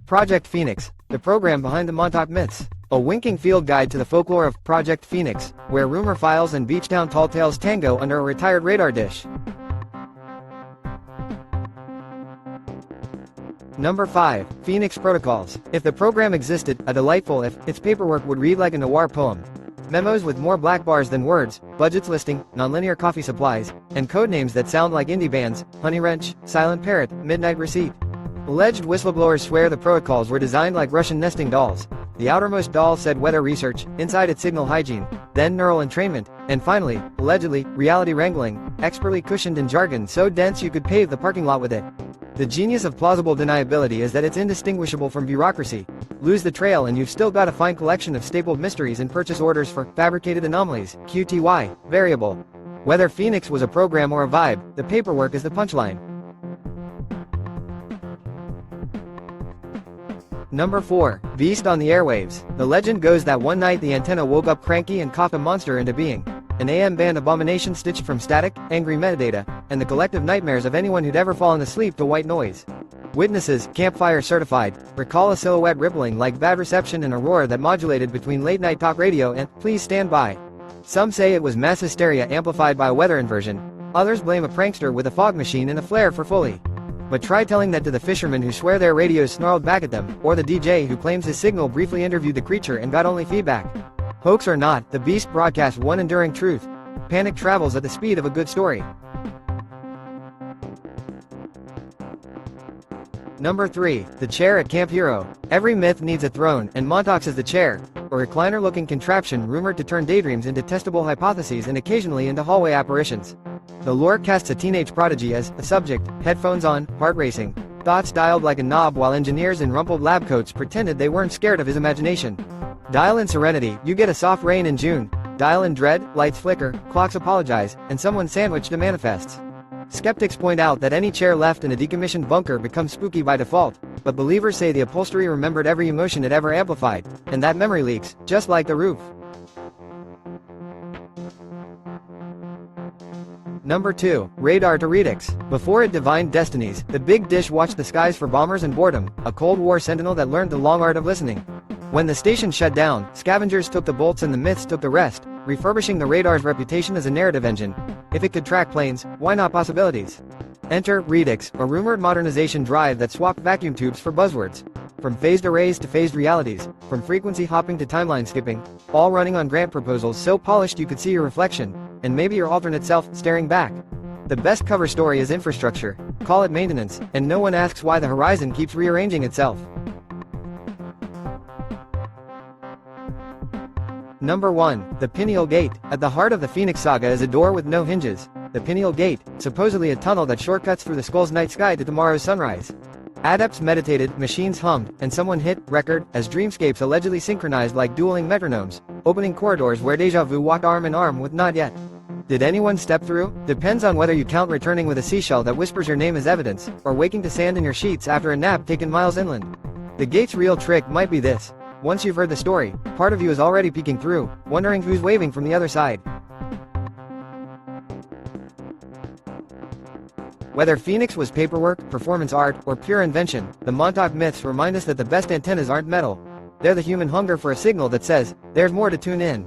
Project Phoenix, the program behind the Montauk myths. A winking field guide to the folklore of Project Phoenix, where rumor files and beachtown tall tales tango under a retired radar dish. Number 5. Phoenix Protocols. If the program existed, a delightful if, its paperwork would read like a noir poem. Memos with more black bars than words, budgets listing, nonlinear coffee supplies, and codenames that sound like indie bands, Honey Wrench, Silent Parrot, Midnight Receipt. Alleged whistleblowers swear the protocols were designed like Russian nesting dolls. The outermost doll said weather research, inside its signal hygiene, then neural entrainment, and finally, allegedly, reality wrangling, expertly cushioned in jargon so dense you could pave the parking lot with it. The genius of plausible deniability is that it's indistinguishable from bureaucracy. Lose the trail and you've still got a fine collection of stapled mysteries and purchase orders for fabricated anomalies, QTY, variable. Whether Phoenix was a program or a vibe, the paperwork is the punchline. Number 4. Beast on the Airwaves. The legend goes that one night the antenna woke up cranky and coughed a monster into being. An AM band abomination stitched from static, angry metadata, and the collective nightmares of anyone who'd ever fallen asleep to white noise. Witnesses, campfire certified, recall a silhouette rippling like bad reception and a roar that modulated between late-night talk radio and "Please stand by." Some say it was mass hysteria amplified by a weather inversion. Others blame a prankster with a fog machine and a flare for Foley. But try telling that to the fishermen who swear their radios snarled back at them, or the DJ who claims his signal briefly interviewed the creature and got only feedback. Hoax or not, the beast broadcasts one enduring truth. Panic travels at the speed of a good story. Number 3. The Chair at Camp Hero. Every myth needs a throne, and Montauk's is the chair, a recliner-looking contraption rumored to turn daydreams into testable hypotheses and occasionally into hallway apparitions. The lore casts a teenage prodigy as a subject, headphones on, heart racing, thoughts dialed like a knob while engineers in rumpled lab coats pretended they weren't scared of his imagination. Dial in Serenity, you get a soft rain in June. Dial in Dread, lights flicker, clocks apologize, and someone sandwiched to manifests. Skeptics point out that any chair left in a decommissioned bunker becomes spooky by default, but believers say the upholstery remembered every emotion it ever amplified, and that memory leaks, just like the roof. Number 2. Radar to Redux. Before it divined destinies, the big dish watched the skies for bombers and boredom, a Cold War sentinel that learned the long art of listening. When the station shut down, scavengers took the bolts and the myths took the rest, refurbishing the radar's reputation as a narrative engine. If it could track planes, why not possibilities? Enter Redux, a rumored modernization drive that swapped vacuum tubes for buzzwords. From phased arrays to phased realities, from frequency hopping to timeline skipping, all running on grant proposals so polished you could see your reflection, and maybe your alternate self, staring back. The best cover story is infrastructure. Call it maintenance, and no one asks why the horizon keeps rearranging itself. Number 1. The Pineal Gate. At the heart of the Phoenix saga is a door with no hinges. The Pineal Gate, supposedly a tunnel that shortcuts through the skull's night sky to tomorrow's sunrise. Adepts meditated, machines hummed, and someone hit record as dreamscapes allegedly synchronized like dueling metronomes, opening corridors where deja vu walked arm in arm with not yet. Did anyone step through? Depends on whether you count returning with a seashell that whispers your name as evidence, or waking to sand in your sheets after a nap taken miles inland. The gate's real trick might be this. Once you've heard the story, part of you is already peeking through, wondering who's waving from the other side. Whether Phoenix was paperwork, performance art, or pure invention, the Montauk myths remind us that the best antennas aren't metal. They're the human hunger for a signal that says, there's more to tune in.